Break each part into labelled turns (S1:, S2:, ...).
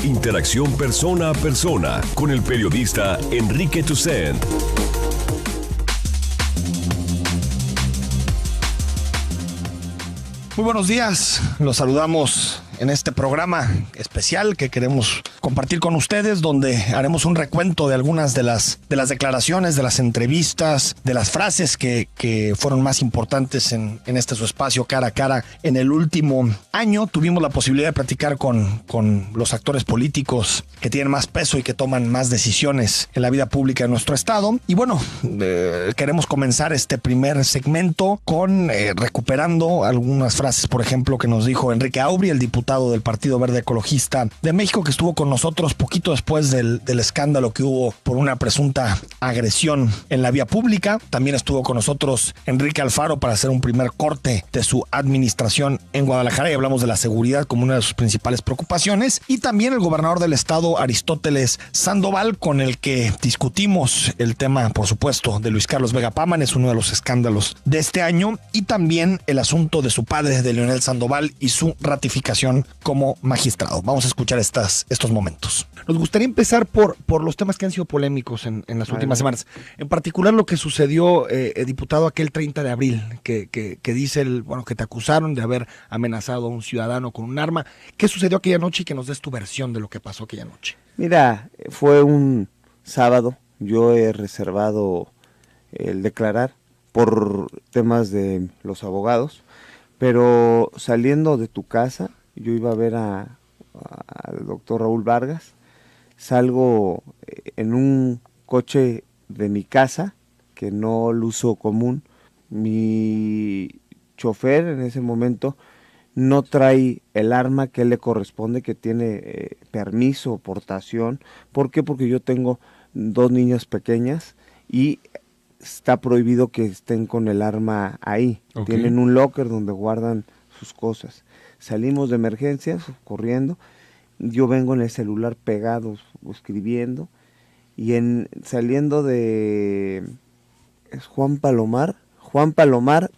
S1: Interacción persona a persona con el periodista Enrique Tucent.
S2: Muy buenos días, los saludamos en este programa especial que queremos compartir con ustedes, donde haremos un recuento de algunas de las declaraciones, de las entrevistas, de las frases que fueron más importantes en este su espacio cara a cara en el último año. Tuvimos la posibilidad de platicar con los actores políticos que tienen más peso y que toman más decisiones en la vida pública de nuestro estado. Y bueno, queremos comenzar este primer segmento con recuperando algunas frases, por ejemplo, que nos dijo Enrique Aubry, el diputado del Partido Verde Ecologista de México, que estuvo con nosotros poquito después del escándalo que hubo por una presunta agresión en la vía pública. También estuvo con nosotros Enrique Alfaro para hacer un primer corte de su administración en Guadalajara y hablamos de la seguridad como una de sus principales preocupaciones. Y también el gobernador del estado, Aristóteles Sandoval, con el que discutimos el tema, por supuesto, de Luis Carlos Vega Pámani, es uno de los escándalos de este año, y también el asunto de su padre, de Leonel Sandoval, y su ratificación como magistrado. Vamos a escuchar estos momentos. Nos gustaría empezar por los temas que han sido polémicos en las últimas semanas. En particular lo que sucedió, diputado, aquel 30 de abril, que dice que te acusaron de haber amenazado a un ciudadano con un arma. ¿Qué sucedió aquella noche y que nos des tu versión de lo que pasó aquella noche?
S3: Mira, fue un sábado. Yo he reservado el declarar por temas de los abogados, pero saliendo de tu casa, yo iba a ver al doctor Raúl Vargas, salgo en un coche de mi casa, que no lo uso común. Mi chofer en ese momento no trae el arma que le corresponde, que tiene permiso, portación. ¿Por qué? Porque yo tengo 2 niñas pequeñas y está prohibido que estén con el arma ahí. Okay. Tienen un locker donde guardan sus cosas. Salimos de emergencias, corriendo. Yo vengo en el celular pegado, escribiendo. Y saliendo de Juan Palomar,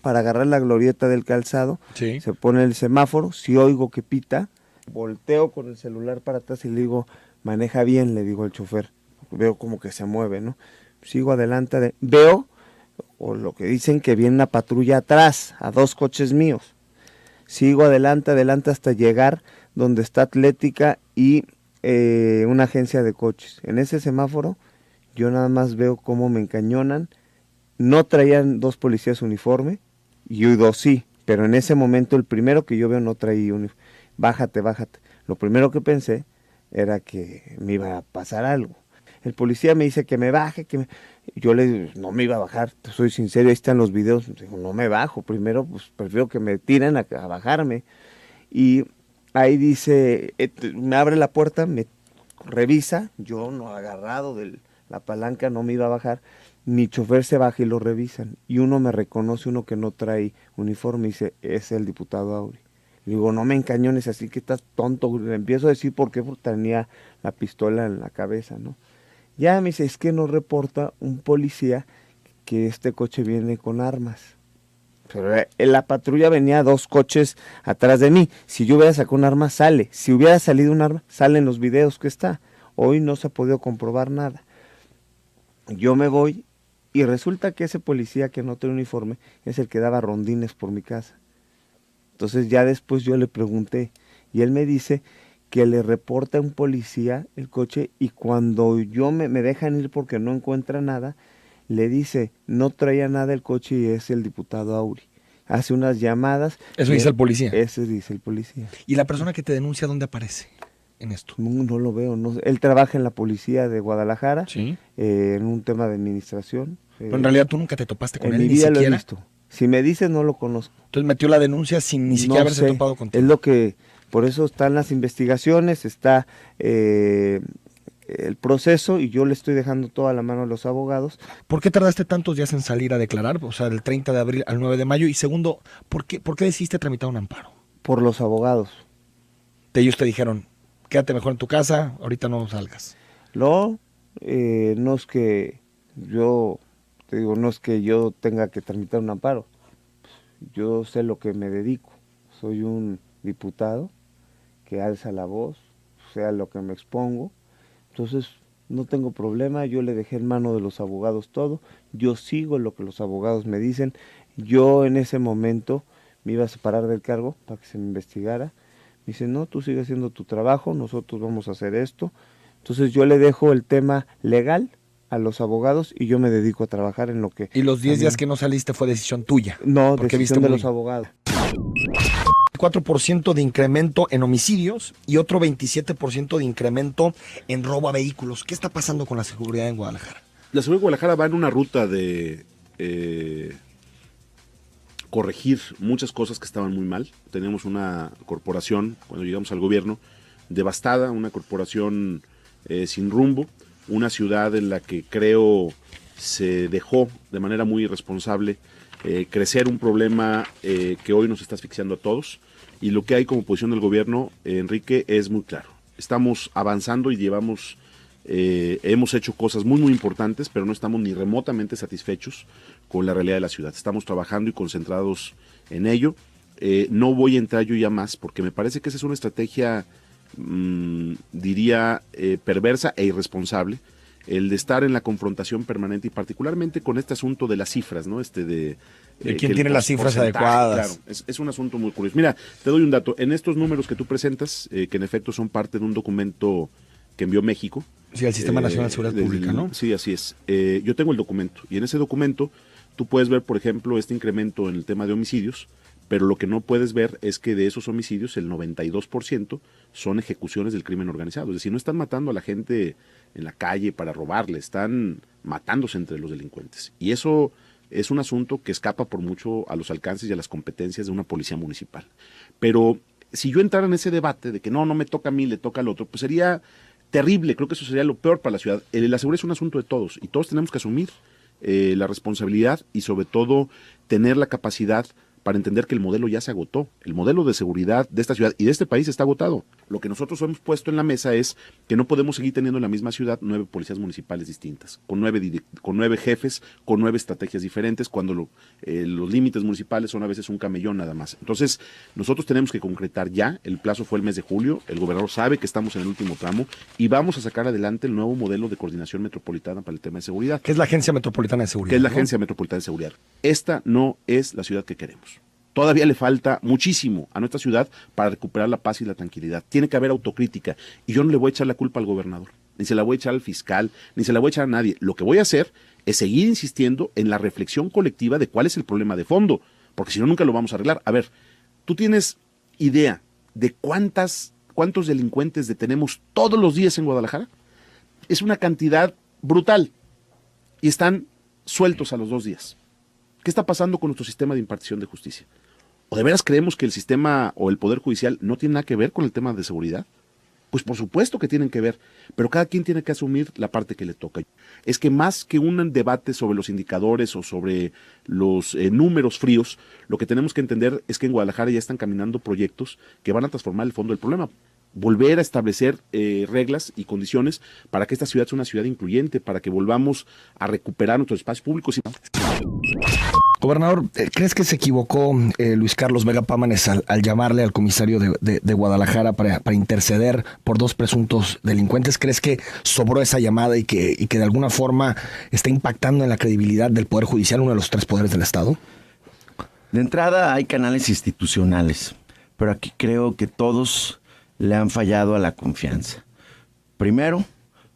S3: para agarrar la glorieta del Calzado, sí, se pone el semáforo. Si oigo que pita, volteo con el celular para atrás y le digo, maneja bien, le digo al chofer. Veo como que se mueve, ¿no? Sigo adelante, veo, o lo que dicen, que viene una patrulla atrás, a 2 coches míos. Sigo adelante hasta llegar donde está Atlética y una agencia de coches. En ese semáforo yo nada más veo cómo me encañonan. No traían 2 policías uniforme, y 2 sí, pero en ese momento el primero que yo veo no traía uniforme. Bájate. Lo primero que pensé era que me iba a pasar algo. El policía me dice que me baje, yo le digo, no me iba a bajar, soy sincero, ahí están los videos. Digo, no me bajo, primero pues prefiero que me tiren a bajarme. Y ahí dice, me abre la puerta, me revisa, yo no agarrado de la palanca, no me iba a bajar. Mi chofer se baja y lo revisan, y uno me reconoce, uno que no trae uniforme, y dice, es el diputado Aubry. Le digo, no me encañones así, que estás tonto. Le empiezo a decir por qué, porque tenía la pistola en la cabeza, ¿no? Ya me dice, es que nos reporta un policía que este coche viene con armas. Pero en la patrulla venía 2 coches atrás de mí. Si yo hubiera sacado un arma, sale. Si hubiera salido un arma, sale en los videos que está. Hoy no se ha podido comprobar nada. Yo me voy y resulta que ese policía que no tiene uniforme es el que daba rondines por mi casa. Entonces ya después yo le pregunté y él me dice que le reporta a un policía el coche, y cuando yo me dejan ir porque no encuentra nada, le dice, no traía nada el coche y es el diputado Aubry. Hace unas llamadas.
S2: Eso dice el policía.
S3: Eso dice el policía.
S2: ¿Y la persona que te denuncia dónde aparece en esto?
S3: No lo veo. No, él trabaja en la policía de Guadalajara,
S2: ¿sí?
S3: En un tema de administración.
S2: Pero en realidad tú nunca te topaste con él,
S3: en mi
S2: ni
S3: vida
S2: siquiera.
S3: Lo he visto. Si me dices, no lo conozco.
S2: Entonces metió la denuncia sin ni siquiera haberse topado contigo.
S3: Es lo que, por eso están las investigaciones, está el proceso, y yo le estoy dejando toda la mano a los abogados.
S2: ¿Por qué tardaste tantos días en salir a declarar? O sea, del 30 de abril al 9 de mayo. Y segundo, ¿por qué decidiste tramitar un amparo?
S3: Por los abogados.
S2: Ellos te dijeron, quédate mejor en tu casa, ahorita no salgas.
S3: No es que yo... Te digo, no es que yo tenga que tramitar un amparo. Yo sé lo que me dedico. Soy un diputado que alza la voz, sea lo que me expongo. Entonces no tengo problema, yo le dejé en mano de los abogados todo, yo sigo lo que los abogados me dicen. Yo en ese momento me iba a separar del cargo para que se me investigara. Me dice, no, tú sigues haciendo tu trabajo, nosotros vamos a hacer esto. Entonces yo le dejo el tema legal a los abogados y yo me dedico a trabajar en lo que...
S2: ¿Y los 10 días que no saliste fue decisión tuya?
S3: No, decisión de los abogados.
S2: 4% de incremento en homicidios y otro 27% de incremento en robo a vehículos. ¿Qué está pasando con la seguridad en Guadalajara?
S4: La seguridad de Guadalajara va en una ruta de corregir muchas cosas que estaban muy mal. Tenemos una corporación, cuando llegamos al gobierno, devastada, una corporación sin rumbo, una ciudad en la que creo se dejó de manera muy irresponsable crecer un problema que hoy nos está asfixiando a todos. Y lo que hay como posición del gobierno, Enrique, es muy claro. Estamos avanzando y hemos hecho cosas muy muy importantes, pero no estamos ni remotamente satisfechos con la realidad de la ciudad. Estamos trabajando y concentrados en ello. No voy a entrar yo ya más, porque me parece que esa es una estrategia, diría, perversa e irresponsable, el de estar en la confrontación permanente y particularmente con este asunto de las cifras, ¿no? De
S2: quién tiene las cifras adecuadas.
S4: Claro, es un asunto muy curioso. Mira, te doy un dato. En estos números que tú presentas, que en efecto son parte de un documento que envió México.
S2: Sí, el Sistema Nacional de Seguridad Pública, ¿no?
S4: Sí, así es. Yo tengo el documento y en ese documento tú puedes ver, por ejemplo, este incremento en el tema de homicidios, pero lo que no puedes ver es que de esos homicidios el 92% son ejecuciones del crimen organizado. Es decir, no están matando a la gente en la calle para robarle, están matándose entre los delincuentes. Y eso es un asunto que escapa por mucho a los alcances y a las competencias de una policía municipal. Pero si yo entrara en ese debate de que no me toca a mí, le toca al otro, pues sería terrible. Creo que eso sería lo peor para la ciudad. La seguridad es un asunto de todos y todos tenemos que asumir la responsabilidad y sobre todo tener la capacidad para entender que el modelo ya se agotó. El modelo de seguridad de esta ciudad y de este país está agotado. Lo que nosotros hemos puesto en la mesa es que no podemos seguir teniendo en la misma ciudad 9 policías municipales distintas, con 9 jefes, con 9 estrategias diferentes, cuando los límites municipales son a veces un camellón nada más. Entonces, nosotros tenemos que concretar ya, el plazo fue el mes de julio, el gobernador sabe que estamos en el último tramo y vamos a sacar adelante el nuevo modelo de coordinación metropolitana para el tema de seguridad.
S2: ¿Qué es la Agencia Metropolitana de Seguridad?
S4: ¿Qué es la Agencia Metropolitana de Seguridad? Esta no es la ciudad que queremos. Todavía le falta muchísimo a nuestra ciudad para recuperar la paz y la tranquilidad. Tiene que haber autocrítica y yo no le voy a echar la culpa al gobernador, ni se la voy a echar al fiscal, ni se la voy a echar a nadie. Lo que voy a hacer es seguir insistiendo en la reflexión colectiva de cuál es el problema de fondo, porque si no, nunca lo vamos a arreglar. A ver, ¿tú tienes idea de cuántos delincuentes detenemos todos los días en Guadalajara? Es una cantidad brutal y están sueltos a los 2 días. ¿Qué está pasando con nuestro sistema de impartición de justicia? ¿O de veras creemos que el sistema o el Poder Judicial no tiene nada que ver con el tema de seguridad? Pues por supuesto que tienen que ver, pero cada quien tiene que asumir la parte que le toca. Es que más que un debate sobre los indicadores o sobre los números fríos, lo que tenemos que entender es que en Guadalajara ya están caminando proyectos que van a transformar el fondo del problema. Volver a establecer reglas y condiciones para que esta ciudad sea una ciudad incluyente, para que volvamos a recuperar nuestros espacios públicos.
S2: Gobernador, ¿crees que se equivocó Luis Carlos Vega Pámanes al llamarle al comisario de Guadalajara para interceder por 2 presuntos delincuentes? ¿Crees que sobró esa llamada y que de alguna forma está impactando en la credibilidad del Poder Judicial, uno de los 3 poderes del Estado?
S5: De entrada hay canales institucionales, pero aquí creo que todos le han fallado a la confianza. Primero,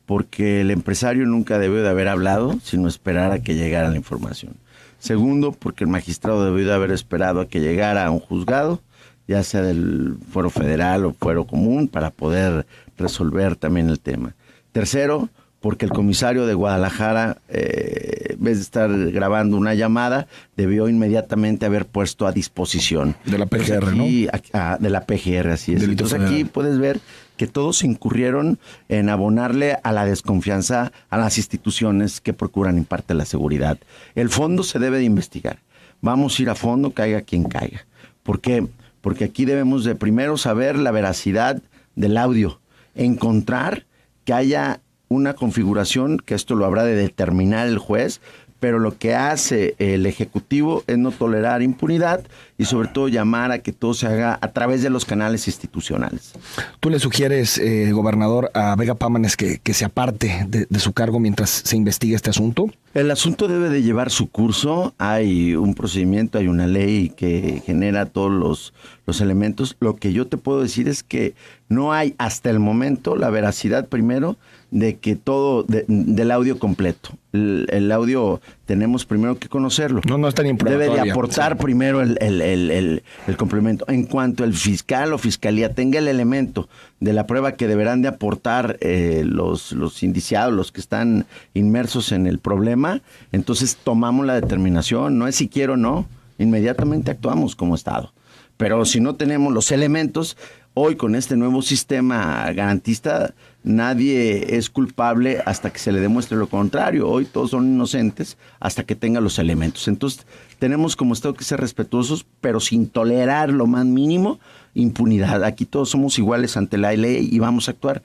S5: porque el empresario nunca debió de haber hablado, sino esperar a que llegara la información. Segundo, porque el magistrado debió de haber esperado a que llegara a un juzgado, ya sea del fuero federal o fuero común, para poder resolver también el tema. Tercero, porque el comisario de Guadalajara, en vez de estar grabando una llamada, debió inmediatamente haber puesto a disposición.
S2: De la PGR, aquí,
S5: ¿no? De la PGR, así es. Entonces aquí puedes ver que todos incurrieron en abonarle a la desconfianza a las instituciones que procuran en parte la seguridad. El fondo se debe de investigar. Vamos a ir a fondo, caiga quien caiga. ¿Por qué? Porque aquí debemos de primero saber la veracidad del audio, encontrar que haya una configuración, que esto lo habrá de determinar el juez, pero lo que hace el Ejecutivo es no tolerar impunidad y sobre todo llamar a que todo se haga a través de los canales institucionales.
S2: ¿Tú le sugieres, gobernador, a Vega Pámanes que se aparte de su cargo mientras se investiga este asunto?
S5: El asunto debe de llevar su curso. Hay un procedimiento, hay una ley que genera todos los elementos. Lo que yo te puedo decir es que no hay hasta el momento la veracidad, primero, de que todo, del audio completo. El audio tenemos primero que conocerlo.
S2: No está ni en prueba
S5: Debe
S2: todavía.
S5: de aportar primero el complemento. En cuanto el fiscal o fiscalía tenga el elemento de la prueba que deberán de aportar los indiciados, los que están inmersos en el problema, entonces tomamos la determinación. No es si quiero o no, inmediatamente actuamos como Estado. Pero si no tenemos los elementos, hoy con este nuevo sistema garantista, nadie es culpable hasta que se le demuestre lo contrario. Hoy todos son inocentes hasta que tengan los elementos. Entonces tenemos como Estado que ser respetuosos, pero sin tolerar lo más mínimo impunidad. Aquí todos somos iguales ante la ley y vamos a actuar.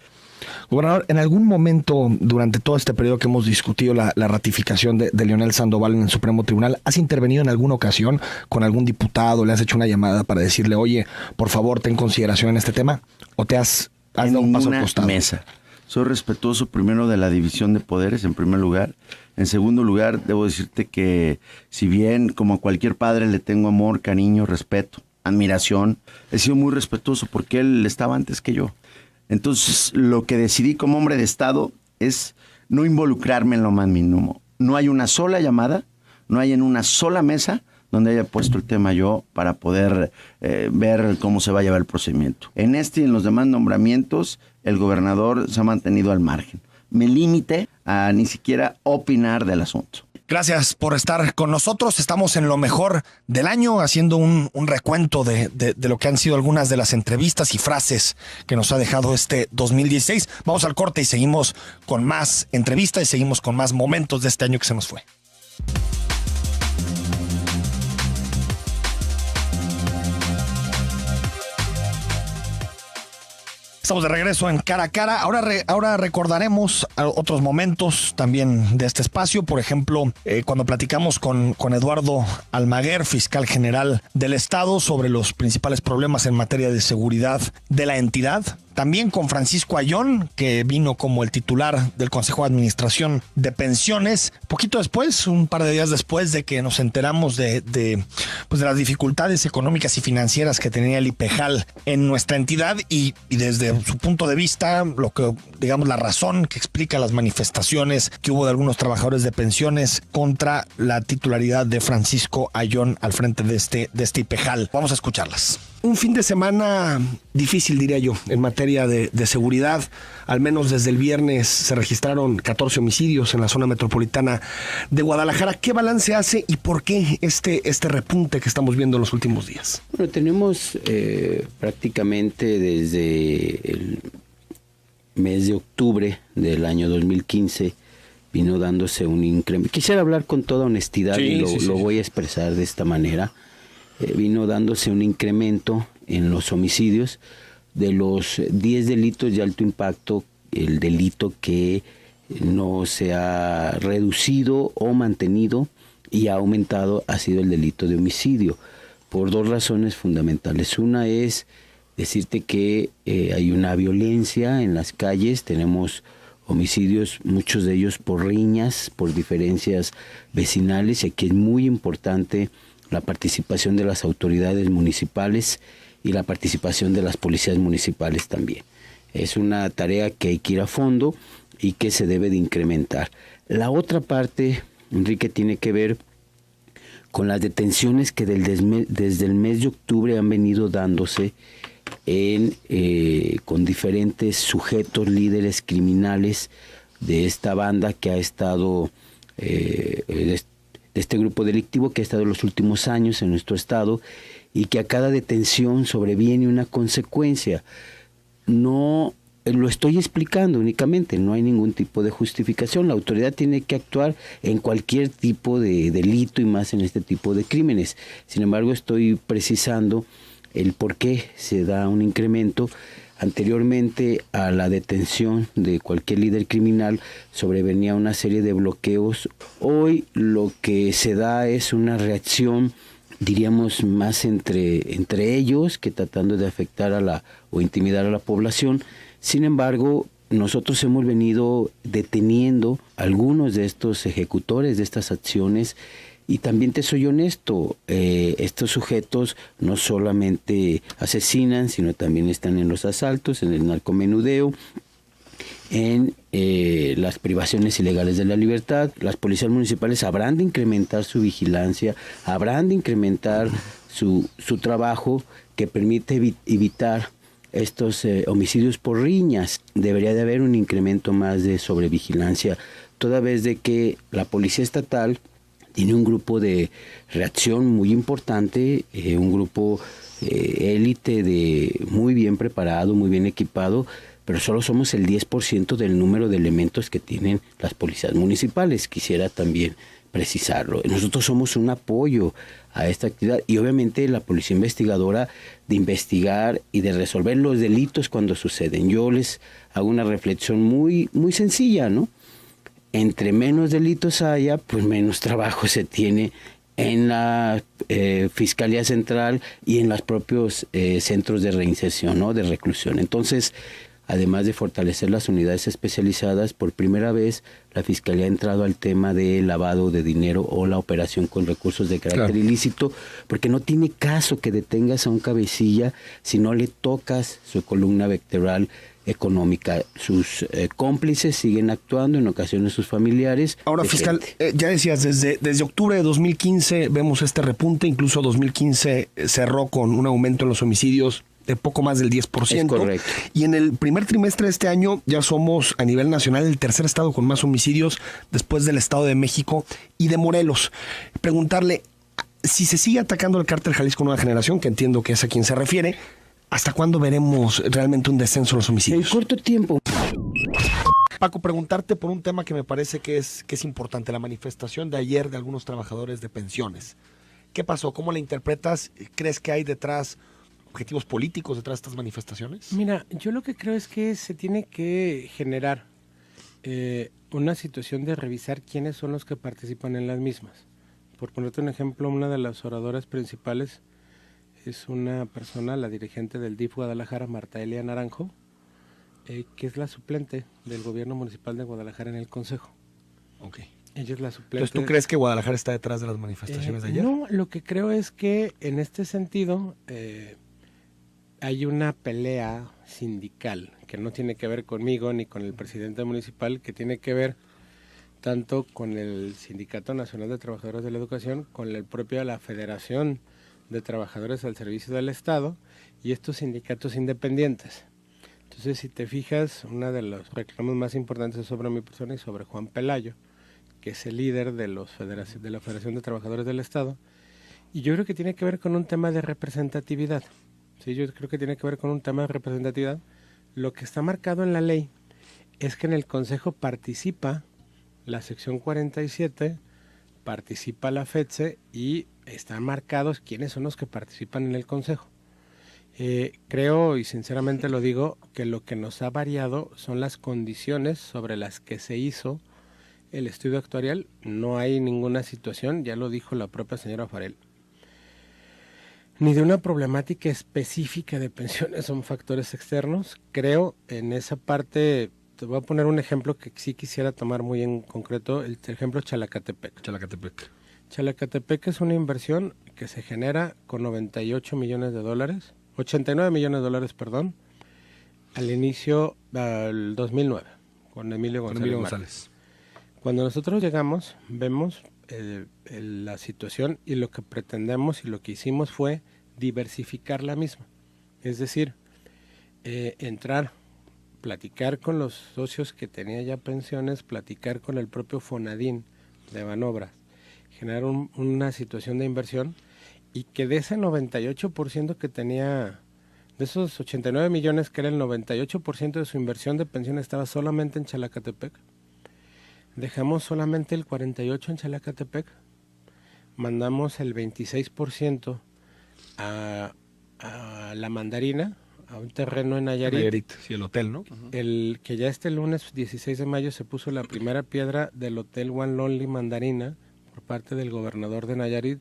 S2: Gobernador, en algún momento durante todo este periodo que hemos discutido la ratificación de Leonel Sandoval en el Supremo Tribunal, ¿has intervenido en alguna ocasión con algún diputado? ¿Le has hecho una llamada para decirle, oye, por favor, ten consideración en este tema? ¿O te has dado un paso al costado?
S5: Mesa. Soy respetuoso primero de la división de poderes, en primer lugar. En segundo lugar, debo decirte que si bien como a cualquier padre le tengo amor, cariño, respeto, admiración, he sido muy respetuoso porque él estaba antes que yo. Entonces, lo que decidí como hombre de Estado es no involucrarme en lo más mínimo. No hay una sola llamada, no hay en una sola mesa donde haya puesto el tema yo para poder ver cómo se va a llevar el procedimiento. En este y en los demás nombramientos, el gobernador se ha mantenido al margen. Me limité a ni siquiera opinar del asunto.
S2: Gracias por estar con nosotros. Estamos en lo mejor del año haciendo un recuento de lo que han sido algunas de las entrevistas y frases que nos ha dejado este 2016. Vamos al corte y seguimos con más entrevistas y seguimos con más momentos de este año que se nos fue. Estamos de regreso en Cara a Cara. Ahora recordaremos otros momentos también de este espacio. Por ejemplo, cuando platicamos con Eduardo Almaguer, fiscal general del Estado, sobre los principales problemas en materia de seguridad de la entidad. También con Francisco Ayón, que vino como el titular del Consejo de Administración de Pensiones, poquito después, un par de días después de que nos enteramos de las dificultades económicas y financieras que tenía el IPEJAL en nuestra entidad y desde su punto de vista, la razón que explica las manifestaciones que hubo de algunos trabajadores de pensiones contra la titularidad de Francisco Ayón al frente de este IPEJAL. Vamos a escucharlas. Un fin de semana difícil, diría yo, en materia de seguridad. Al menos desde el viernes se registraron 14 homicidios en la zona metropolitana de Guadalajara. ¿Qué balance hace y por qué este repunte que estamos viendo en los últimos días?
S6: Bueno, tenemos prácticamente desde el mes de octubre del año 2015 vino dándose un incremento. Quisiera hablar con toda honestidad lo voy a expresar de esta manera. Vino dándose un incremento en los homicidios. De los 10 delitos de alto impacto, el delito que no se ha reducido o mantenido y ha aumentado ha sido el delito de homicidio, por dos razones fundamentales. Una es decirte que hay una violencia en las calles, tenemos homicidios, muchos de ellos por riñas, por diferencias vecinales, y aquí es muy importante la participación de las autoridades municipales y la participación de las policías municipales también. Es una tarea que hay que ir a fondo y que se debe de incrementar. La otra parte, Enrique, tiene que ver con las detenciones que desde el mes de octubre han venido dándose con diferentes sujetos, líderes criminales de esta banda que ha estado de este grupo delictivo que ha estado en los últimos años en nuestro estado, y que a cada detención sobreviene una consecuencia. No lo estoy explicando únicamente, no hay ningún tipo de justificación. La autoridad tiene que actuar en cualquier tipo de delito y más en este tipo de crímenes. Sin embargo, estoy precisando el por qué se da un incremento. Anteriormente a la detención de cualquier líder criminal sobrevenía una serie de bloqueos. Hoy lo que se da es una reacción, diríamos, más entre ellos que tratando de afectar o intimidar a la población. Sin embargo, nosotros hemos venido deteniendo a algunos de estos ejecutores de estas acciones. Y también te soy honesto, estos sujetos no solamente asesinan, sino también están en los asaltos, en el narcomenudeo, en las privaciones ilegales de la libertad. Las policías municipales habrán de incrementar su vigilancia, habrán de incrementar su trabajo que permite evitar estos homicidios por riñas. Debería de haber un incremento más de sobrevigilancia, toda vez de que la policía estatal tiene un grupo de reacción muy importante, un grupo élite muy bien preparado, muy bien equipado, pero solo somos el 10% del número de elementos que tienen las policías municipales. Quisiera también precisarlo. Nosotros somos un apoyo a esta actividad y obviamente la policía investigadora de investigar y de resolver los delitos cuando suceden. Yo les hago una reflexión muy, muy sencilla, ¿no? Entre menos delitos haya, pues menos trabajo se tiene en la Fiscalía Central y en los propios centros de reinserción, ¿no? De reclusión. Entonces, además de fortalecer las unidades especializadas, por primera vez la Fiscalía ha entrado al tema de lavado de dinero o la operación con recursos de carácter ilícito, porque no tiene caso que detengas a un cabecilla si no le tocas su columna vertebral económica. Sus cómplices siguen actuando, en ocasiones sus familiares.
S2: Ahora, fiscal, ya decías, desde octubre de 2015 vemos este repunte, incluso 2015 cerró con un aumento en los homicidios de poco más del 10%.
S6: Es correcto.
S2: Y en el primer trimestre de este año ya somos a nivel nacional el tercer estado con más homicidios después del Estado de México y de Morelos. Preguntarle, si se sigue atacando el cártel Jalisco Nueva Generación, que entiendo que es a quien se refiere, ¿hasta cuándo veremos realmente un descenso en los homicidios?
S6: En corto tiempo.
S2: Paco, preguntarte por un tema que me parece que es importante, la manifestación de ayer de algunos trabajadores de pensiones. ¿Qué pasó? ¿Cómo la interpretas? ¿Crees que hay detrás objetivos políticos detrás de estas manifestaciones?
S7: Mira, yo lo que creo es que se tiene que generar una situación de revisar quiénes son los que participan en las mismas. Por ponerte un ejemplo, una de las oradoras principales es una persona, la dirigente del DIF Guadalajara, Marta Elia Naranjo, que es la suplente del gobierno municipal de Guadalajara en el consejo.
S2: Ok.
S7: Ella es la suplente.
S2: Entonces, ¿tú crees que Guadalajara está detrás de las manifestaciones de ayer?
S7: No, lo que creo es que en este sentido hay una pelea sindical que no tiene que ver conmigo ni con el presidente municipal, que tiene que ver tanto con el Sindicato Nacional de Trabajadores de la Educación, con el propio la Federación de Trabajadores al Servicio del Estado y estos sindicatos independientes. Entonces, si te fijas, uno de los reclamos más importantes es sobre mi persona y sobre Juan Pelayo, que es el líder de la Federación de Trabajadores del Estado, y yo creo que tiene que ver con un tema de representatividad. Sí, yo creo que tiene que ver con un tema de representatividad. Lo que está marcado en la ley es que en el Consejo participa la sección 47, participa la FETSE y están marcados quiénes son los que participan en el Consejo. Creo, y sinceramente lo digo, que lo que nos ha variado son las condiciones sobre las que se hizo el estudio actuarial. No hay ninguna situación, ya lo dijo la propia señora Farel, ni de una problemática específica de pensiones, son factores externos. Creo en esa parte, te voy a poner un ejemplo que sí quisiera tomar muy en concreto, el ejemplo Chalacatepec. Chalacatepec es una inversión que se genera con 89 millones de dólares, al inicio del 2009, con Emilio González. Cuando nosotros llegamos, vemos la situación y lo que pretendemos y lo que hicimos fue diversificar la misma. Es decir, entrar, platicar con los socios que tenían ya pensiones, platicar con el propio Fonadín de Banobras, generar una situación de inversión y que de ese 98% que tenía, de esos 89 millones que era el 98% de su inversión de pensión estaba solamente en Chalacatepec. Dejamos solamente el 48% en Chalacatepec, mandamos el 26% a La Mandarina, un terreno en Nayarit.
S2: Sí, el hotel, ¿no?
S7: El que ya este lunes 16 de mayo se puso la primera piedra del Hotel One Lonely Mandarina por parte del gobernador de Nayarit,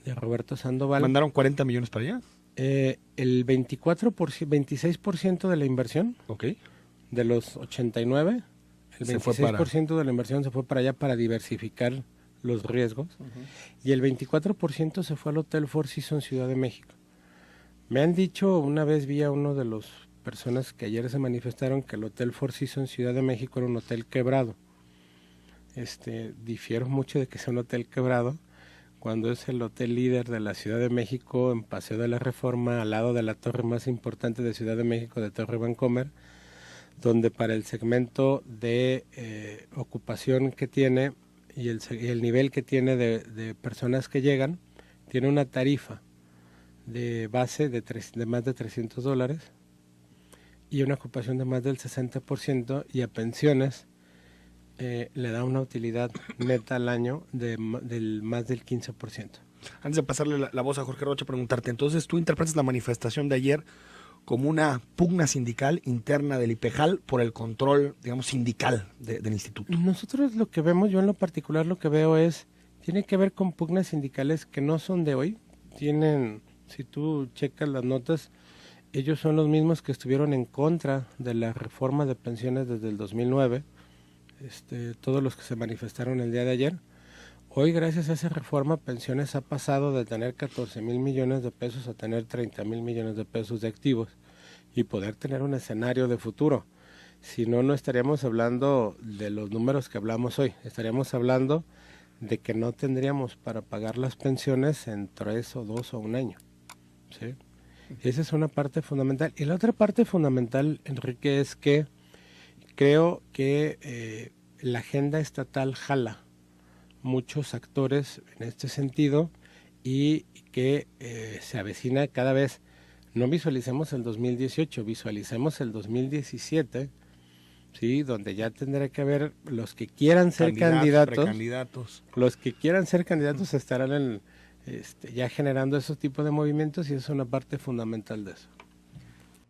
S7: de Roberto Sandoval.
S2: ¿Mandaron 40 millones para allá?
S7: El 26% de la inversión, de los 89, el 26% de la inversión se fue para allá para diversificar los riesgos, y el 24% se fue al Hotel Four Seasons Ciudad de México. Me han dicho, una vez vi a uno de las personas que ayer se manifestaron, que el Hotel Four Seasons Ciudad de México era un hotel quebrado. Difiero mucho de que sea un hotel quebrado, cuando es el hotel líder de la Ciudad de México, en Paseo de la Reforma, al lado de la torre más importante de Ciudad de México, de Torre Vancomer, donde para el segmento de ocupación que tiene y el nivel que tiene de personas que llegan, tiene una tarifa de base de más de $300 y una ocupación de más del 60%, y a pensiones le da una utilidad neta al año del más del 15%.
S2: Antes de pasarle la voz a Jorge Rocha, preguntarte, entonces tú interpretas la manifestación de ayer como una pugna sindical interna del IPEJAL por el control, digamos, sindical del instituto.
S7: Nosotros lo que vemos, yo en lo particular lo que veo tiene que ver con pugnas sindicales que no son de hoy. Si tú checas las notas, ellos son los mismos que estuvieron en contra de la reforma de pensiones desde el 2009, todos los que se manifestaron el día de ayer. Hoy, gracias a esa reforma, pensiones ha pasado de tener 14,000 millones de pesos a tener 30,000 millones de pesos de activos y poder tener un escenario de futuro. Si no, no estaríamos hablando de los números que hablamos hoy. Estaríamos hablando de que no tendríamos para pagar las pensiones en 3 o 2 o un año. ¿Sí? Esa es una parte fundamental. Y la otra parte fundamental, Enrique, es que creo que la agenda estatal jala muchos actores en este sentido y que se avecina cada vez. No visualicemos el 2018, visualicemos el 2017, ¿sí? Donde ya tendrá que haber los que quieran ser candidatos. Los que quieran ser candidatos estarán ya generando esos tipos de movimientos, y es una parte fundamental de eso.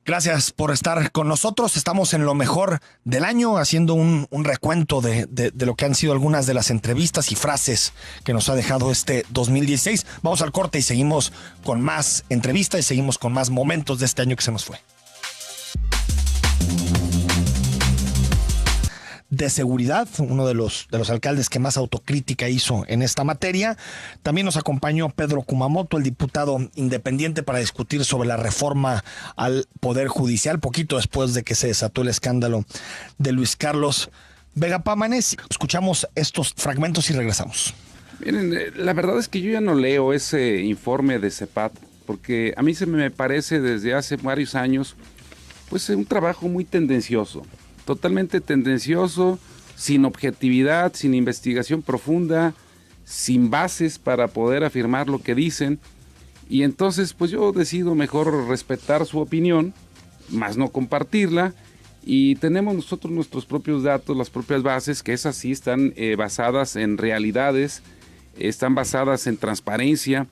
S2: Gracias por estar con nosotros. Estamos en lo mejor del año haciendo un recuento de lo que han sido algunas de las entrevistas y frases que nos ha dejado este 2016. Vamos al corte y seguimos con más entrevistas y seguimos con más momentos de este año que se nos fue. De seguridad, uno de los alcaldes que más autocrítica hizo en esta materia. También nos acompañó Pedro Kumamoto, el diputado independiente, para discutir sobre la reforma al Poder Judicial, poquito después de que se desató el escándalo de Luis Carlos Vega Pámanes. Escuchamos estos fragmentos y regresamos.
S8: Miren, la verdad es que yo ya no leo ese informe de CEPAT, porque a mí se me parece desde hace varios años pues un trabajo muy tendencioso. Totalmente tendencioso, sin objetividad, sin investigación profunda, sin bases para poder afirmar lo que dicen. Y entonces pues yo decido mejor respetar su opinión, más no compartirla, y tenemos nosotros nuestros propios datos, las propias bases, que esas sí están basadas en realidades, están basadas en transparencia,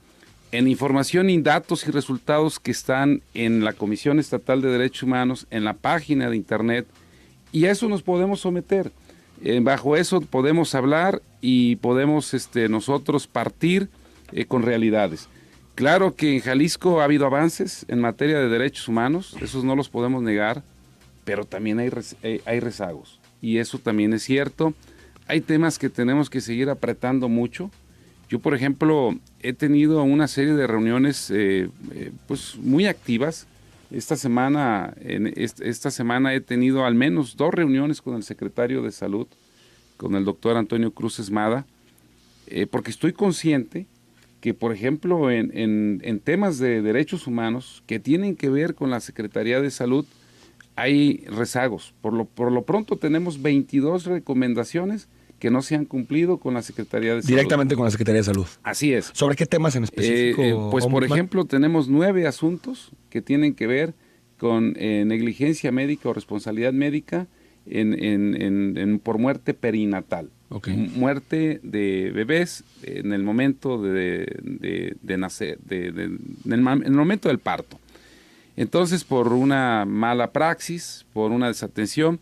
S8: en información y datos y resultados que están en la Comisión Estatal de Derechos Humanos, en la página de internet. Y a eso nos podemos someter, bajo eso podemos hablar y podemos nosotros partir con realidades. Claro que en Jalisco ha habido avances en materia de derechos humanos, esos no los podemos negar, pero también hay rezagos, y eso también es cierto. Hay temas que tenemos que seguir apretando mucho. Yo, por ejemplo, he tenido una serie de reuniones pues muy activas. Esta semana he tenido al menos 2 reuniones con el secretario de Salud, con el doctor Antonio Cruz Esmada, porque estoy consciente que, por ejemplo, en temas de derechos humanos que tienen que ver con la Secretaría de Salud, hay rezagos. Por lo pronto tenemos 22 recomendaciones que no se han cumplido con la Secretaría de Salud.
S2: Directamente con la Secretaría de Salud.
S8: Así es.
S2: ¿Sobre qué temas en específico?
S8: Pues, por ejemplo, tenemos 9 asuntos que tienen que ver con negligencia médica o responsabilidad médica por muerte perinatal.
S2: Okay.
S8: Muerte de bebés en el momento de nacer, en el momento del parto. Entonces, por una mala praxis, por una desatención,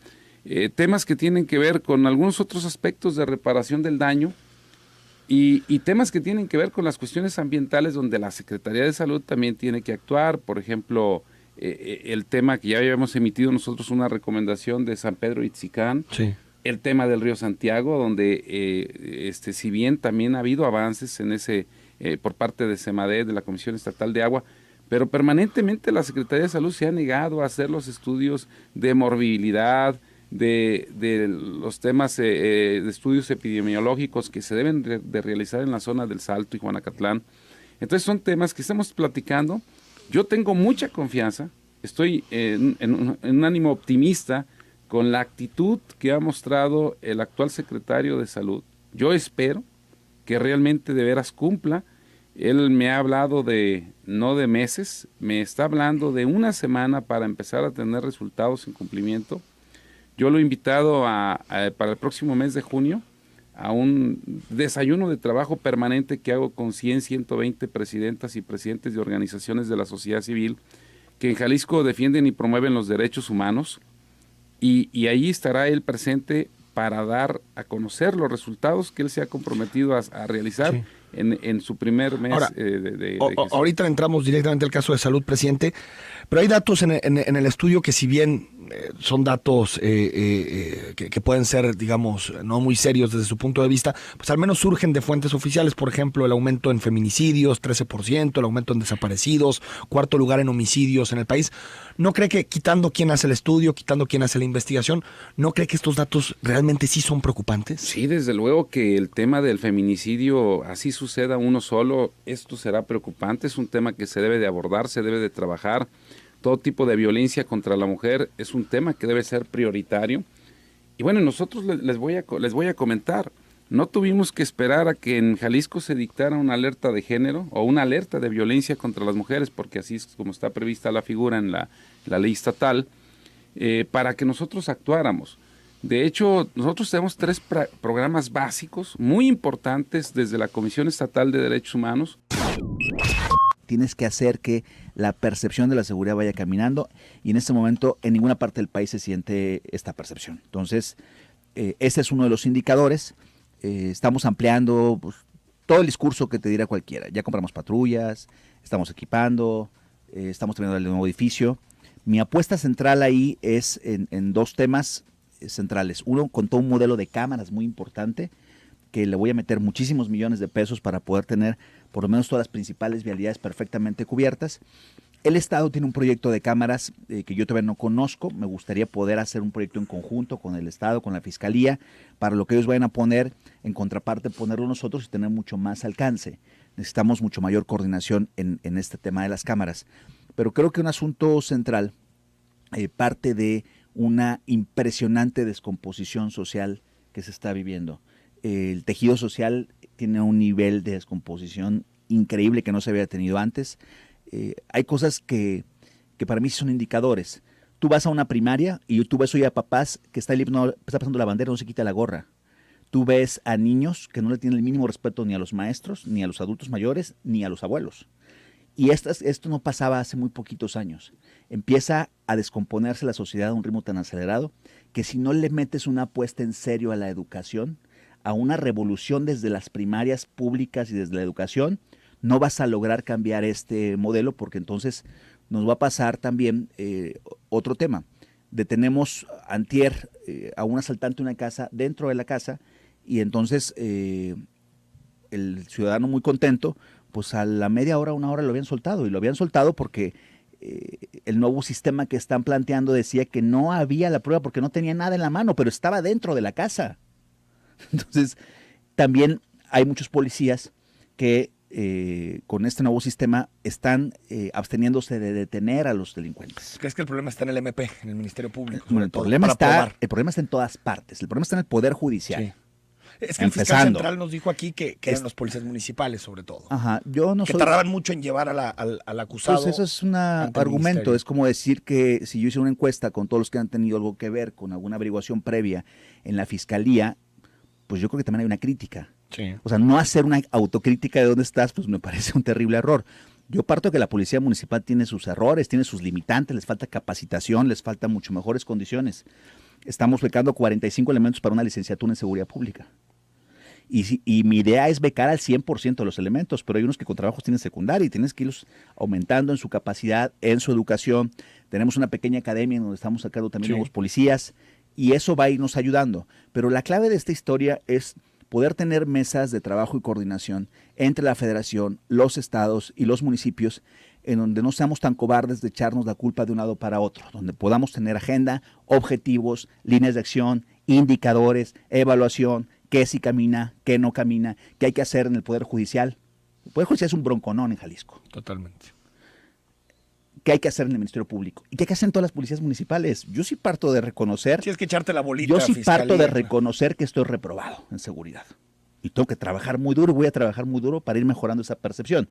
S8: temas que tienen que ver con algunos otros aspectos de reparación del daño y temas que tienen que ver con las cuestiones ambientales donde la Secretaría de Salud también tiene que actuar. Por ejemplo, el tema que ya habíamos emitido nosotros una recomendación de San Pedro Itzicán,
S2: Sí.
S8: el tema del río Santiago, donde si bien también ha habido avances en ese por parte de SEMADET, de la Comisión Estatal de Agua, pero permanentemente la Secretaría de Salud se ha negado a hacer los estudios de morbilidad, de los temas de estudios epidemiológicos que se deben de realizar en la zona del Salto y Juanacatlán. Entonces son temas que estamos platicando. Yo tengo mucha confianza, estoy en un ánimo optimista con la actitud que ha mostrado el actual secretario de Salud. Yo espero que realmente de veras cumpla. Él me ha hablado no de meses, me está hablando de una semana para empezar a tener resultados en cumplimiento. Yo lo he invitado para el próximo mes de junio a un desayuno de trabajo permanente que hago con 120 presidentas y presidentes de organizaciones de la sociedad civil que en Jalisco defienden y promueven los derechos humanos, y ahí estará él presente para dar a conocer los resultados que él se ha comprometido a realizar. Sí. En su primer mes.
S2: Ahora,
S8: de
S2: ahorita entramos directamente al caso de salud, presidente, pero hay datos en el estudio que, si bien son datos que pueden ser, digamos, no muy serios desde su punto de vista, pues al menos surgen de fuentes oficiales. Por ejemplo, el aumento en feminicidios, 13%, el aumento en desaparecidos, 4º lugar en homicidios en el país. ¿No cree que, quitando quién hace el estudio, quitando quién hace la investigación, no cree que estos datos realmente sí son preocupantes?
S8: Sí, desde luego que el tema del feminicidio, así suceda uno solo, esto será preocupante. Es un tema que se debe de abordar, se debe de trabajar. Todo tipo de violencia contra la mujer es un tema que debe ser prioritario. Y bueno, nosotros les voy a comentar, no tuvimos que esperar a que en Jalisco se dictara una alerta de género o una alerta de violencia contra las mujeres, porque así es como está prevista la figura en la ley estatal, para que nosotros actuáramos. De hecho, nosotros tenemos 3 programas básicos muy importantes desde la Comisión Estatal de Derechos Humanos.
S9: Tienes que hacer que la percepción de la seguridad vaya caminando, y en este momento en ninguna parte del país se siente esta percepción. Entonces, este es uno de los indicadores. Estamos ampliando pues, todo el discurso que te dirá cualquiera. Ya compramos patrullas, estamos equipando, estamos terminando el nuevo edificio. Mi apuesta central ahí es en 2 temas centrales. Uno, con todo un modelo de cámaras muy importante, que le voy a meter muchísimos millones de pesos para poder tener por lo menos todas las principales vialidades perfectamente cubiertas. El Estado tiene un proyecto de cámaras que yo todavía no conozco. Me gustaría poder hacer un proyecto en conjunto con el Estado, con la Fiscalía, para lo que ellos vayan a poner, en contraparte ponerlo nosotros y tener mucho más alcance. Necesitamos mucho mayor coordinación en este tema de las cámaras. Pero creo que un asunto central parte de una impresionante descomposición social que se está viviendo. El tejido social tiene un nivel de descomposición increíble que no se había tenido antes. Hay cosas que para mí son indicadores. Tú vas a una primaria y tú ves hoy a papás que está pasando la bandera, no se quita la gorra. Tú ves a niños que no le tienen el mínimo respeto ni a los maestros, ni a los adultos mayores, ni a los abuelos. Y esto no pasaba hace muy poquitos años. Empieza a descomponerse la sociedad a un ritmo tan acelerado que si no le metes una apuesta en serio a la educación, a una revolución desde las primarias públicas y desde la educación, no vas a lograr cambiar este modelo, porque entonces nos va a pasar también otro tema. Detenemos antier a un asaltante en una casa, dentro de la casa, y entonces el ciudadano muy contento, pues a la media hora, 1 hora lo habían soltado, y lo habían soltado porque el nuevo sistema que están planteando decía que no había la prueba porque no tenía nada en la mano, pero estaba dentro de la casa. Entonces, también hay muchos policías que con este nuevo sistema están absteniéndose de detener a los delincuentes.
S2: ¿Crees que el problema está en el MP, en el Ministerio Público?
S9: Bueno, el problema está en todas partes. El problema está en el Poder Judicial. Sí.
S2: Es que el fiscal central nos dijo aquí que eran los policías municipales, sobre todo.
S9: Ajá, yo no
S2: que tardaban mucho en llevar al acusado.
S9: Pues eso es un argumento. Es como decir que si yo hice una encuesta con todos los que han tenido algo que ver con alguna averiguación previa en la fiscalía, pues yo creo que también hay una crítica.
S2: Sí.
S9: O sea, no hacer una autocrítica de dónde estás, pues me parece un terrible error. Yo parto de que la policía municipal tiene sus errores, tiene sus limitantes, les falta capacitación, les falta mucho mejores condiciones. Estamos becando 45 elementos para una licenciatura en seguridad pública. Y mi idea es becar al 100% de los elementos, pero hay unos que con trabajos tienen secundaria y tienes que irlos aumentando en su capacidad, en su educación. Tenemos una pequeña academia en donde estamos sacando también nuevos policías y eso va a irnos ayudando. Pero la clave de esta historia es poder tener mesas de trabajo y coordinación entre la federación, los estados y los municipios, en donde no seamos tan cobardes de echarnos la culpa de un lado para otro, donde podamos tener agenda, objetivos, líneas de acción, indicadores, evaluación, qué sí camina, qué no camina, qué hay que hacer en el Poder Judicial. El Poder Judicial es un bronconón en Jalisco.
S2: Totalmente.
S9: ¿Qué hay que hacer en el Ministerio Público? ¿Y qué hay que hacer en todas las policías municipales? Yo sí parto de reconocer...
S2: Tienes que echarte la bolita.
S9: Yo sí parto de reconocer que estoy reprobado en seguridad. Y tengo que trabajar muy duro, voy a trabajar muy duro para ir mejorando esa percepción.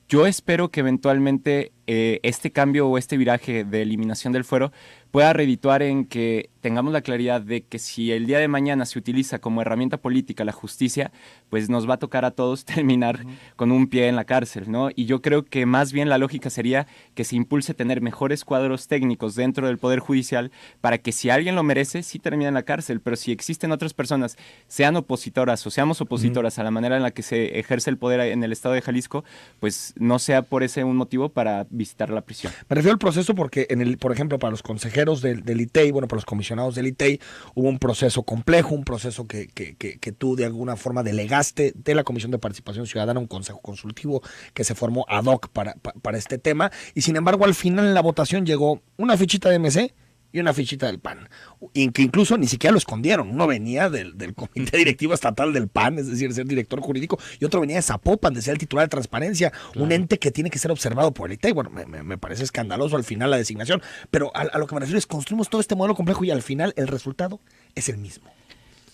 S10: Yo espero que eventualmente este cambio o este viraje de eliminación del fuero pueda redituar en que tengamos la claridad de que si el día de mañana se utiliza como herramienta política la justicia, pues nos va a tocar a todos terminar con un pie en la cárcel, ¿no? Y yo creo que más bien la lógica sería que se impulse tener mejores cuadros técnicos dentro del Poder Judicial para que si alguien lo merece, sí termine en la cárcel, pero si existen otras personas, sean opositoras o seamos opositoras a la manera en la que se ejerce el poder en el estado de Jalisco, pues no sea por ese un motivo para visitar la prisión.
S2: Me refiero al proceso porque, por ejemplo, para los consejeros del ITEI, bueno, para los comisionados del ITEI, hubo un proceso complejo, un proceso que tú de alguna forma delegaste de la Comisión de Participación Ciudadana, un consejo consultivo que se formó ad hoc para este tema, y sin embargo al final en la votación llegó una fichita de MC y una fichita del PAN, y que incluso ni siquiera lo escondieron. Uno venía del Comité Directivo Estatal del PAN, es decir, ser director jurídico, y otro venía de Zapopan, de ser el titular de Transparencia, un ente que tiene que ser observado por el ITEI. Bueno, me parece escandaloso al final la designación, pero a lo que me refiero es construimos todo este modelo complejo y al final el resultado es el mismo.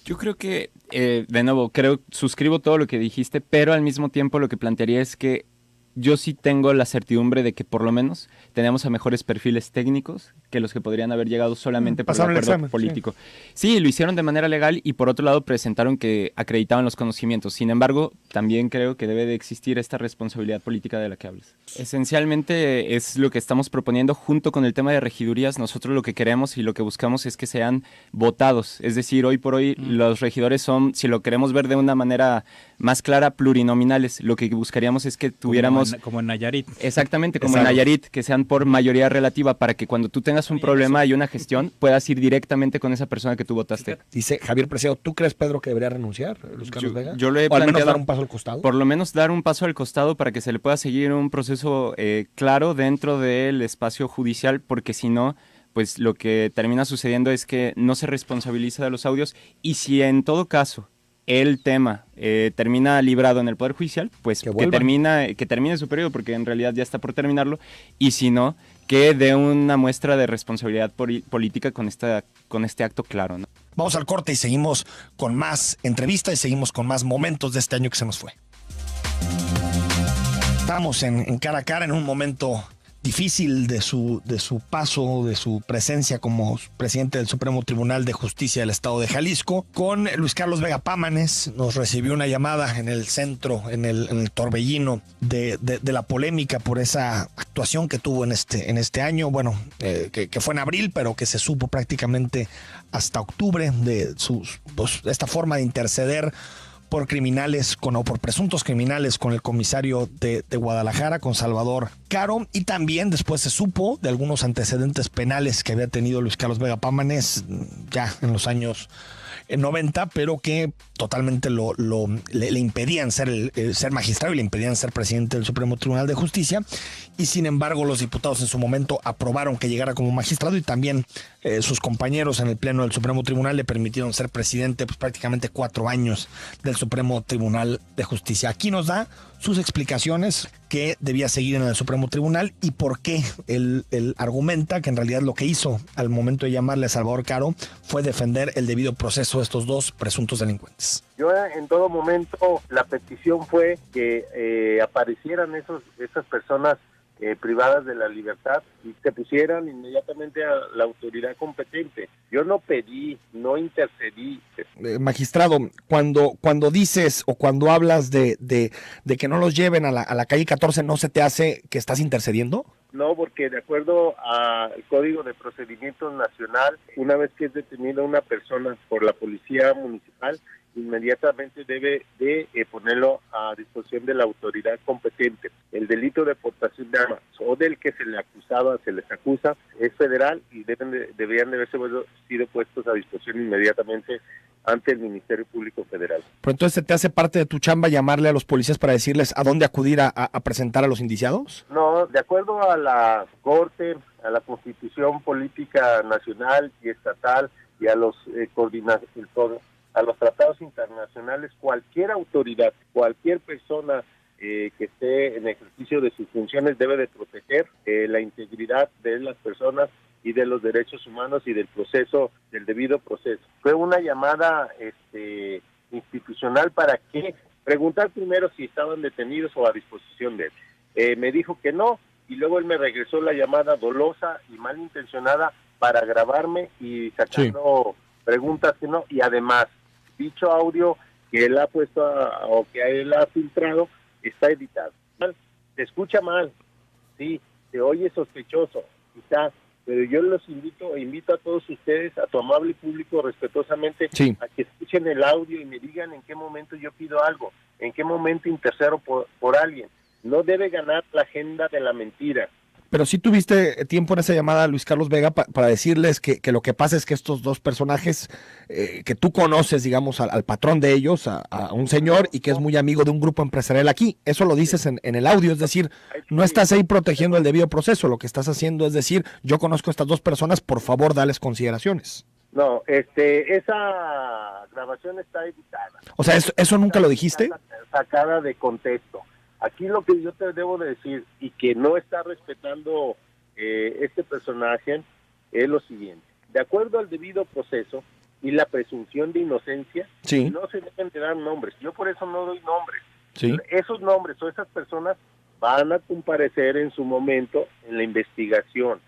S10: Yo creo que, de nuevo, suscribo todo lo que dijiste, pero al mismo tiempo lo que plantearía es que yo sí tengo la certidumbre de que por lo menos tenemos a mejores perfiles técnicos que los que podrían haber llegado solamente por el acuerdo político. Sí, lo hicieron de manera legal y por otro lado presentaron que acreditaban los conocimientos. Sin embargo, también creo que debe de existir esta responsabilidad política de la que hablas. Esencialmente es lo que estamos proponiendo junto con el tema de regidurías. Nosotros lo que queremos y lo que buscamos es que sean votados. Es decir, hoy por hoy los regidores son, si lo queremos ver de una manera más clara, plurinominales. Lo que buscaríamos es que tuviéramos...
S11: Como en Nayarit.
S10: Exactamente, como en Nayarit, que sean por mayoría relativa para que cuando tú tengas un problema y una gestión, puedas ir directamente con esa persona que tú votaste.
S2: Dice Javier Preciado, ¿tú crees, Pedro, que debería renunciar Luis Carlos Vega?
S10: Yo lo he
S2: planteado, al menos dar
S10: un
S2: paso al costado.
S10: Por lo menos dar un paso al costado para que se le pueda seguir un proceso claro dentro del espacio judicial, porque si no, pues lo que termina sucediendo es que no se responsabiliza de los audios y si en todo caso el tema termina librado en el Poder Judicial, pues que termine su periodo, porque en realidad ya está por terminarlo, y si no, que dé una muestra de responsabilidad política con este acto claro, ¿no?
S2: Vamos al corte y seguimos con más entrevistas y seguimos con más momentos de este año que se nos fue. Estamos en cara a cara en un momento difícil de su paso, de su presencia como presidente del Supremo Tribunal de Justicia del Estado de Jalisco, con Luis Carlos Vega Pámanes. Nos recibió una llamada en el centro, en el torbellino de la polémica por esa actuación que tuvo en este año, bueno, que fue en abril, pero que se supo prácticamente hasta octubre de esta forma de interceder por criminales o por presuntos criminales con el comisario de Guadalajara, con Salvador Caro, y también después se supo de algunos antecedentes penales que había tenido Luis Carlos Vega Pámanes ya en los años 90, pero que totalmente le impedían ser magistrado y le impedían ser presidente del Supremo Tribunal de Justicia, y sin embargo los diputados en su momento aprobaron que llegara como magistrado y también sus compañeros en el Pleno del Supremo Tribunal le permitieron ser presidente pues, prácticamente 4 años del Supremo Tribunal de Justicia. Aquí nos da sus explicaciones que debía seguir en el Supremo Tribunal y por qué él argumenta que en realidad lo que hizo al momento de llamarle a Salvador Caro fue defender el debido proceso de estos dos presuntos delincuentes.
S12: Yo en todo momento la petición fue que aparecieran esas personas
S11: privadas de la libertad y se pusieran inmediatamente a la autoridad competente. Yo no pedí, no intercedí.
S2: Magistrado, cuando dices o cuando hablas de que no los lleven a la calle 14, ¿no se te hace que estás intercediendo?
S11: No, porque de acuerdo al Código de Procedimientos Nacional, una vez que es detenida una persona por la Policía Municipal, inmediatamente debe de ponerlo a disposición de la autoridad competente. El delito de portación de armas o del que se les acusa es federal y deberían de haberse sido puestos a disposición inmediatamente ante el Ministerio Público Federal.
S2: Pero entonces, ¿te hace parte de tu chamba llamarle a los policías para decirles a dónde acudir a presentar a los indiciados?
S11: No, de acuerdo a la Corte, a la Constitución Política Nacional y Estatal y a los a los tratados internacionales, cualquier autoridad, cualquier persona que esté en ejercicio de sus funciones debe de proteger la integridad de las personas y de los derechos humanos y del debido proceso. Fue una llamada institucional para preguntar primero si estaban detenidos o a disposición de él. Me dijo que no, y luego él me regresó la llamada dolosa y malintencionada para grabarme y sacando preguntas que no, y además dicho audio que él ha puesto o que él ha filtrado está editado. Se escucha mal, sí, se oye sospechoso, quizás, pero yo los invito a todos ustedes, a tu amable público, respetuosamente, a que escuchen el audio y me digan en qué momento yo pido algo, en qué momento intercedo por alguien. No debe ganar la agenda de la mentira.
S2: Pero sí tuviste tiempo en esa llamada, Luis Carlos Vega, para decirles que lo que pasa es que estos dos personajes, que tú conoces, digamos, al patrón de ellos, a un señor, y que es muy amigo de un grupo empresarial aquí. Eso lo dices en el audio, es decir, no estás ahí protegiendo el debido proceso. Lo que estás haciendo es decir, yo conozco a estas dos personas, por favor, dales consideraciones.
S11: No, esa grabación está editada.
S2: O sea, ¿eso nunca lo dijiste?
S11: Sacada de contexto. Aquí lo que yo te debo de decir y que no está respetando este personaje es lo siguiente. De acuerdo al debido proceso y la presunción de inocencia, no se deben de dar nombres. Yo por eso no doy nombres. Esos nombres o esas personas van a comparecer en su momento en la investigación.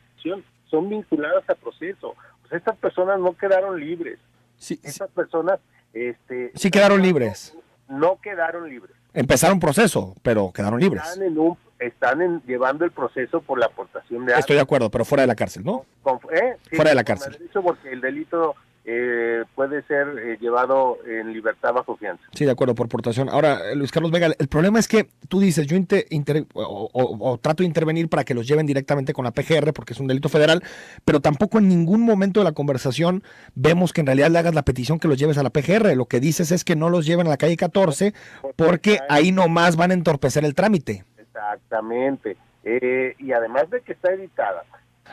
S11: Son vinculadas a proceso. O sea, estas personas no quedaron libres. Estas personas...
S2: sí quedaron libres.
S11: No quedaron libres.
S2: Empezaron proceso, pero quedaron libres.
S11: Están llevando el proceso por la aportación de armas.
S2: Estoy de acuerdo, pero fuera de la cárcel, ¿no? Fuera de la cárcel.
S11: Porque el delito puede ser llevado en libertad bajo fianza.
S2: Sí, de acuerdo, por portación. Ahora, Luis Carlos Vega, el problema es que tú dices, yo trato de intervenir para que los lleven directamente con la PGR, porque es un delito federal, pero tampoco en ningún momento de la conversación vemos que en realidad le hagas la petición que los lleves a la PGR. Lo que dices es que no los lleven a la calle 14, porque ahí nomás van a entorpecer el trámite.
S11: Exactamente. Y además de que está editada.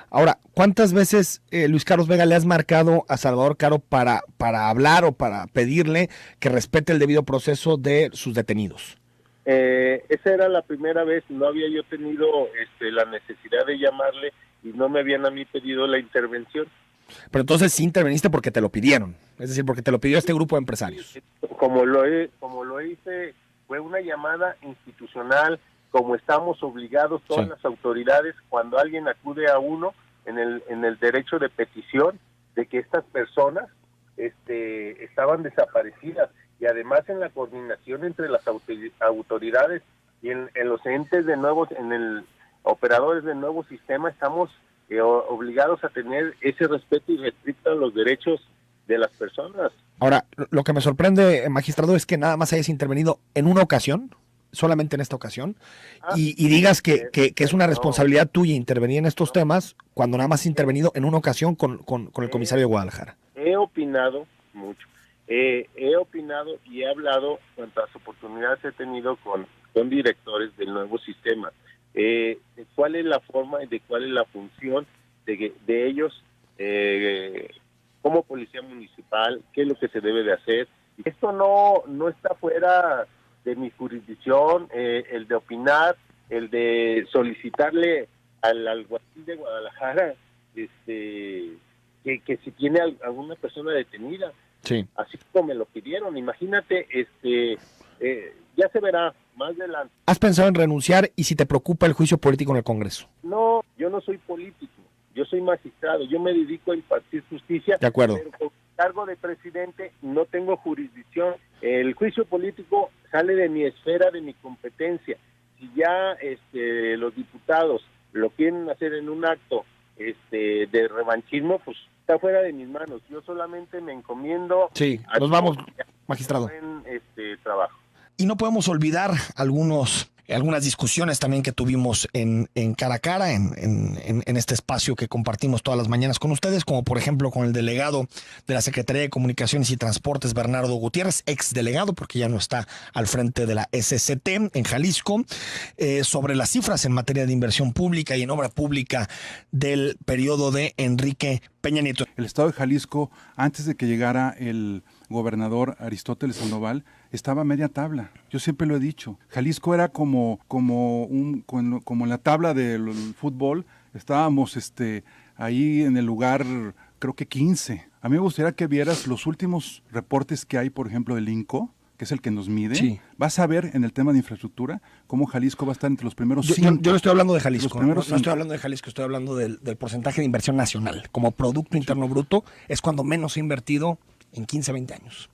S2: Ahora, ¿cuántas veces, Luis Carlos Vega, le has marcado a Salvador Caro para hablar o para pedirle que respete el debido proceso de sus detenidos?
S11: Esa era la primera vez, no había yo tenido la necesidad de llamarle y no me habían a mí pedido la intervención.
S2: Pero entonces sí interveniste porque te lo pidieron, es decir, porque te lo pidió este grupo de empresarios.
S11: Como lo hice, fue una llamada institucional, como estamos obligados todas las autoridades cuando alguien acude a uno en el derecho de petición de que estas personas estaban desaparecidas, y además en la coordinación entre las autoridades y en los entes de nuevos, en el operadores del nuevo sistema, estamos obligados a tener ese respeto y respeto a los derechos de las personas.
S2: Ahora, lo que me sorprende, magistrado, es que nada más hayas intervenido en una ocasión, solamente en esta ocasión, y digas que es una responsabilidad tuya intervenir en estos temas cuando nada más has intervenido en una ocasión con el comisario de Guadalajara.
S11: He opinado mucho, he opinado y he hablado cuantas oportunidades he tenido con directores del nuevo sistema, de cuál es la forma y de cuál es la función de ellos como policía municipal, qué es lo que se debe de hacer. Esto no está fuera de mi jurisdicción, el de opinar, el de solicitarle al alguacil de Guadalajara que si tiene alguna persona detenida, así como me lo pidieron. Imagínate, ya se verá más adelante.
S2: ¿Has pensado en renunciar y si te preocupa el juicio político en el Congreso?
S11: No, yo no soy político, yo soy magistrado, yo me dedico a impartir justicia.
S2: De acuerdo.
S11: Pero con cargo de presidente no tengo jurisdicción. El juicio político sale de mi esfera, de mi competencia. Si ya los diputados lo quieren hacer en un acto de revanchismo, pues está fuera de mis manos. Yo solamente me encomiendo.
S2: Sí, nos vamos, magistrado.
S11: En trabajo.
S2: Y no podemos olvidar algunas discusiones también que tuvimos en cara a cara, en este espacio que compartimos todas las mañanas con ustedes, como por ejemplo con el delegado de la Secretaría de Comunicaciones y Transportes, Bernardo Gutiérrez, ex delegado, porque ya no está al frente de la SCT en Jalisco, sobre las cifras en materia de inversión pública y en obra pública del periodo de Enrique Peña Nieto.
S12: El estado de Jalisco, antes de que llegara el gobernador Aristóteles Sandoval, estaba a media tabla. Yo siempre lo he dicho. Jalisco era como en la tabla del fútbol. Estábamos ahí en el lugar, creo que 15. A mí me gustaría que vieras los últimos reportes que hay, por ejemplo, del INCO, que es el que nos mide. Sí. Vas a ver en el tema de infraestructura cómo Jalisco va a estar entre los primeros 5.
S2: Yo no estoy hablando de Jalisco. No estoy hablando de Jalisco, estoy hablando del porcentaje de inversión nacional. Como Producto Interno Bruto, es cuando menos se ha invertido en 15, 20 años.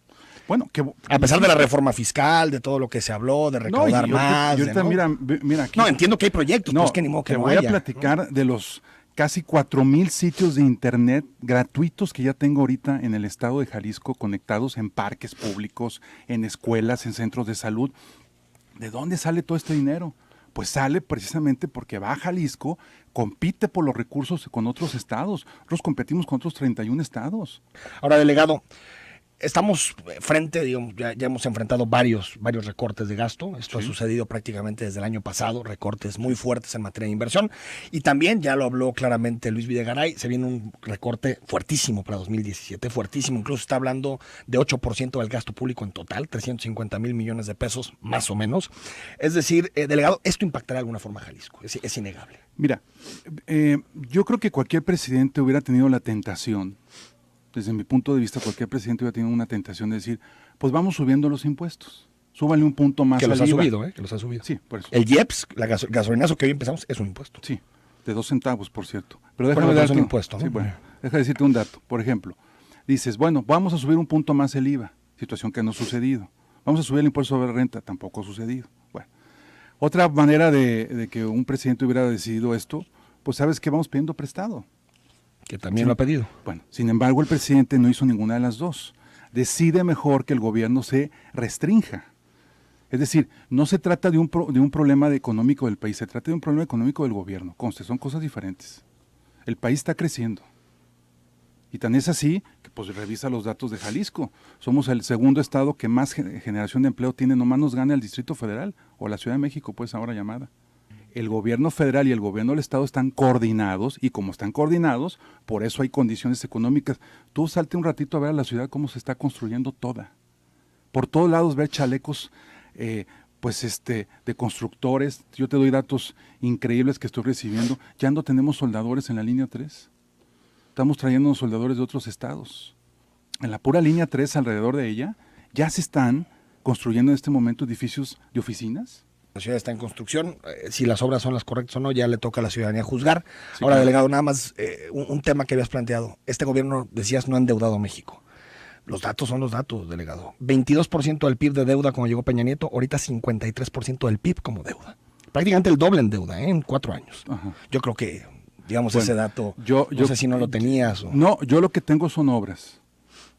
S12: Bueno,
S2: a pesar de la reforma fiscal, de todo lo que se habló, de recaudar más.
S12: Mira aquí,
S2: no, entiendo que hay proyectos,
S12: no,
S2: pues que ni modo que
S12: te
S2: no
S12: voy
S2: haya.
S12: a platicar de los casi 4,000 sitios de internet gratuitos que ya tengo ahorita en el estado de Jalisco, conectados en parques públicos, en escuelas, en centros de salud. ¿De dónde sale todo este dinero? Pues sale precisamente porque va a Jalisco, compite por los recursos con otros estados. Nosotros competimos con otros 31 estados.
S2: Ahora, delegado, estamos frente, digamos, ya hemos enfrentado varios recortes de gasto. Esto ha sucedido prácticamente desde el año pasado, recortes muy fuertes en materia de inversión. Y también, ya lo habló claramente Luis Videgaray, se viene un recorte fuertísimo para 2017, fuertísimo. Incluso está hablando de 8% del gasto público en total, 350,000 millones de pesos, más o menos. Es decir, delegado, esto impactará de alguna forma a Jalisco, es innegable.
S12: Mira, yo creo que cualquier presidente hubiera tenido la tentación. Desde mi punto de vista, cualquier presidente hubiera tenido una tentación de decir, pues vamos subiendo los impuestos. Súbanle un punto más al IVA.
S2: Que los ha subido.
S12: Sí, por eso.
S2: El IEPS, gasolinazo que hoy empezamos, es un impuesto.
S12: Sí, de 2 centavos, por cierto. Pero déjame darte
S2: un impuesto, ¿no?
S12: Sí, bueno, déjame decirte un dato. Por ejemplo, dices, bueno, vamos a subir un punto más el IVA, situación que no ha sucedido. Vamos a subir el impuesto sobre renta, tampoco ha sucedido. Bueno, otra manera de que un presidente hubiera decidido esto, pues sabes que vamos pidiendo prestado.
S2: Que también lo ha pedido.
S12: Bueno, sin embargo, el presidente no hizo ninguna de las dos. Decide mejor que el gobierno se restrinja. Es decir, no se trata de un problema económico del país, se trata de un problema económico del gobierno. Conste, son cosas diferentes. El país está creciendo. Y tan es así que pues revisa los datos de Jalisco. Somos el segundo estado que más generación de empleo tiene, nomás nos gana el Distrito Federal, o la Ciudad de México, pues ahora llamada. El gobierno federal y el gobierno del estado están coordinados, y como están coordinados, por eso hay condiciones económicas. Tú salte un ratito a ver a la ciudad cómo se está construyendo toda. Por todos lados ver chalecos de constructores. Yo te doy datos increíbles que estoy recibiendo. Ya no tenemos soldadores en la línea 3. Estamos trayendo soldadores de otros estados. En la pura línea 3, alrededor de ella, ya se están construyendo en este momento edificios de oficinas.
S2: La ciudad está en construcción, si las obras son las correctas o no, ya le toca a la ciudadanía juzgar.
S12: Sí,
S2: ahora,
S12: claro.
S2: delegado, nada más un tema que habías planteado. Este gobierno, decías, no ha endeudado a México. Los datos son los datos, delegado. 22% del PIB de deuda cuando llegó Peña Nieto, ahorita 53% del PIB como deuda. Prácticamente el doble en deuda, en 4 años.
S12: Ajá.
S2: Yo creo que, digamos,
S12: bueno,
S2: ese dato,
S12: yo
S2: sé si no lo tenías. O...
S12: No, yo lo que tengo son obras.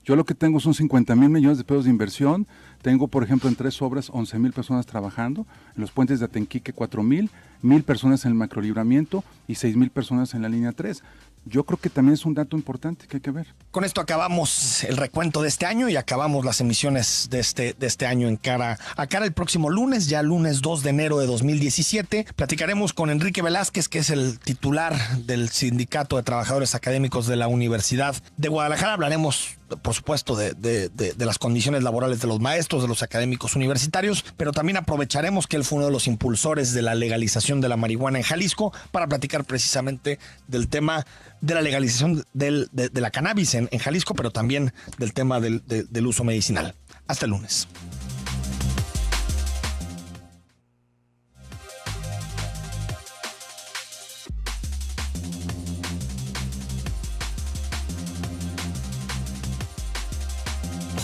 S12: Yo lo que tengo son 50,000 millones de pesos de inversión. Tengo, por ejemplo, en 3 obras 11,000 personas trabajando. En los puentes de Atenquique 4,000, 1,000 personas en el macrolibramiento y 6,000 personas en la línea 3. Yo creo que también es un dato importante que hay que ver.
S2: Con esto acabamos el recuento de este año y acabamos las emisiones de este año en cara a cara. El próximo lunes, ya lunes 2 de enero de 2017, platicaremos con Enrique Velázquez, que es el titular del Sindicato de Trabajadores Académicos de la Universidad de Guadalajara. Hablaremos, por supuesto, de las condiciones laborales de los maestros, de los académicos universitarios, pero también aprovecharemos que él fue uno de los impulsores de la legalización de la marihuana en Jalisco para platicar precisamente del tema de la legalización de la cannabis en Jalisco, pero también del tema del uso medicinal. Hasta el lunes.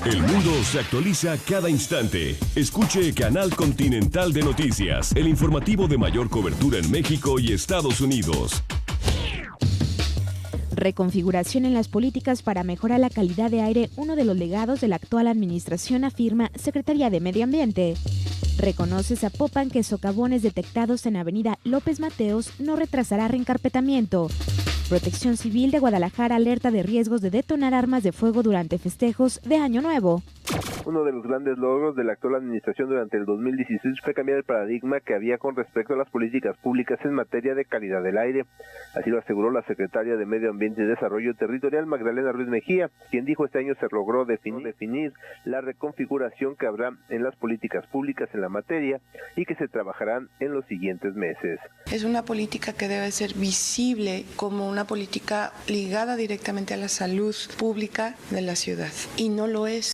S1: El mundo se actualiza cada instante. Escuche Canal Continental de Noticias, el informativo de mayor cobertura en México y Estados Unidos.
S13: Reconfiguración en las políticas para mejorar la calidad de aire, uno de los legados de la actual administración, afirma Secretaría de Medio Ambiente. Reconoce Zapopan que socavones detectados en Avenida López Mateos no retrasará reencarpetamiento. Protección Civil de Guadalajara alerta de riesgos de detonar armas de fuego durante festejos de Año Nuevo.
S14: Uno de los grandes logros de la actual administración durante el 2016 fue cambiar el paradigma que había con respecto a las políticas públicas en materia de calidad del aire. Así lo aseguró la secretaria de Medio Ambiente y Desarrollo Territorial, Magdalena Ruiz Mejía, quien dijo este año se logró definir la reconfiguración que habrá en las políticas públicas en la materia y que se trabajarán en los siguientes meses.
S15: Es una política que debe ser visible como una política ligada directamente a la salud pública de la ciudad, y no lo es.